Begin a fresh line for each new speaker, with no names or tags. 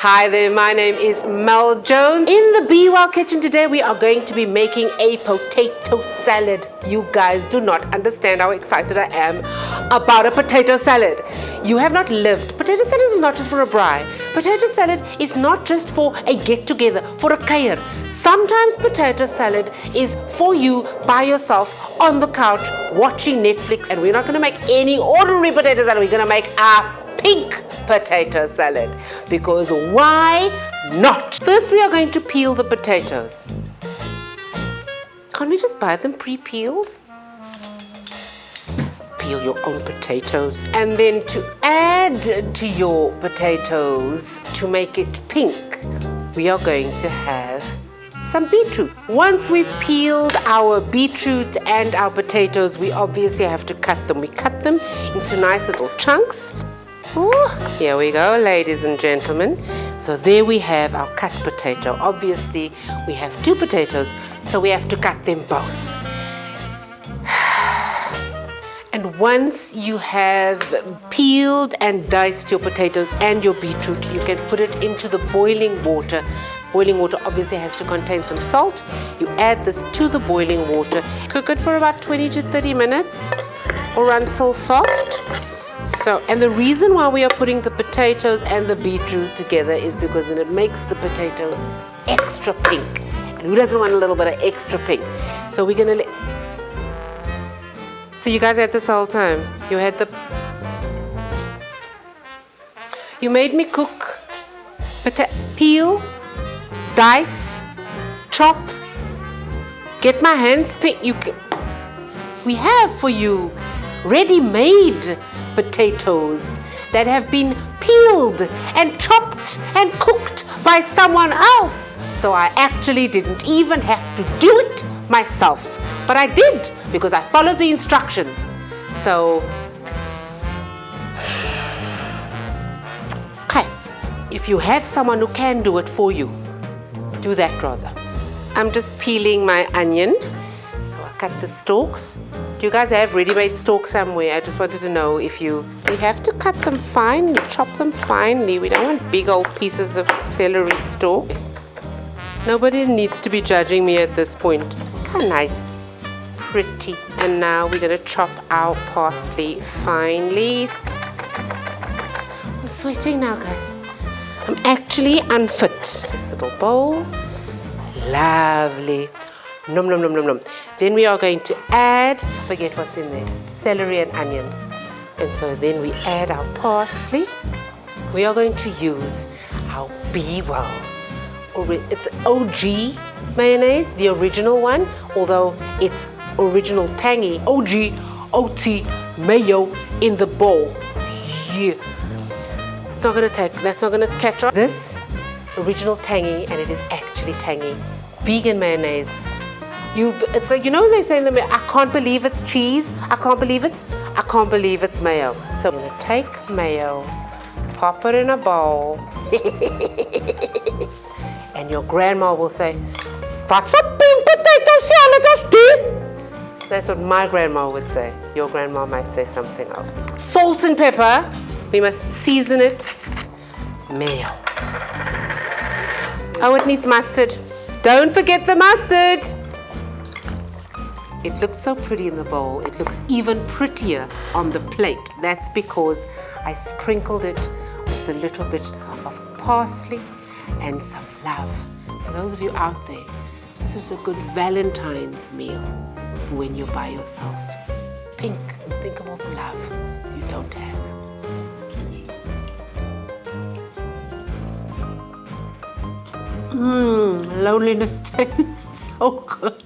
Hi there, my name is Mel Jones. In the Be Well kitchen today, we are going to be making a potato salad. You guys do not understand how excited I am about a potato salad. You have not lived. Potato salad is not just for a braai. Potato salad is not just for a get-together, for a kuier. Sometimes potato salad is for you by yourself on the couch watching Netflix. And we're not going to make any ordinary potato salad. We're going to make a pink potato salad, because why not? First, we are going to peel the potatoes. Can't we just buy them pre-peeled? Peel your own potatoes. And then to add to your potatoes, to make it pink, we are going to have some beetroot. Once we've peeled our beetroot and our potatoes, we obviously have to cut them. We cut them into nice little chunks. Ooh, here we go, ladies and gentlemen. So there we have our cut potato. Obviously, we have two potatoes, so we have to cut them both. And once you have peeled and diced your potatoes and your beetroot, you can put it into the boiling water. Boiling water obviously has to contain some salt. You add this to the boiling water. Cook it for about 20 to 30 minutes or until soft. So, and the reason why we are putting the potatoes and the beetroot together is because then it makes the potatoes extra pink. And who doesn't want a little bit of extra pink? So we're gonna So you guys had this whole time. You made me cook, peel, dice, chop, get my hands pink. We have for you ready-made potatoes that have been peeled and chopped and cooked by someone else. So I actually didn't even have to do it myself, but I did because I followed the instructions. So, okay, if you have someone who can do it for you, do that rather. I'm just peeling my onion. So I cut the stalks. Do you guys have ready-made stalks somewhere? I just wanted to know if we have to cut them finely, chop them finely. We don't want big old pieces of celery stalk. Nobody needs to be judging me at this point. How nice, pretty. And now we're gonna chop our parsley finely. I'm sweating now, guys. I'm actually unfit. This little bowl, lovely. Nom nom nom nom nom. Then we are going to add, I forget what's in there, celery and onions. And so then we add our parsley. We are going to use our Be Well. It's OG mayonnaise, the original one, although it's original tangy, OG, OT mayo in the bowl. Yeah. That's not gonna catch on. This original tangy, and it is actually tangy, vegan mayonnaise. It's like, you know, they say in the I can't believe it's cheese. I can't believe it's mayo. So I'm gonna take mayo, pop it in a bowl, and your grandma will say, "That's a pink potato salad, dude." That's what my grandma would say. Your grandma might say something else. Salt and pepper. We must season it. Mayo. Oh, it needs mustard. Don't forget the mustard. It looked so pretty in the bowl. It looks even prettier on the plate. That's because I sprinkled it with a little bit of parsley and some love. For those of you out there, this is a good Valentine's meal for when you're by yourself. Pink. Think of all the love you don't have. Loneliness tastes so good.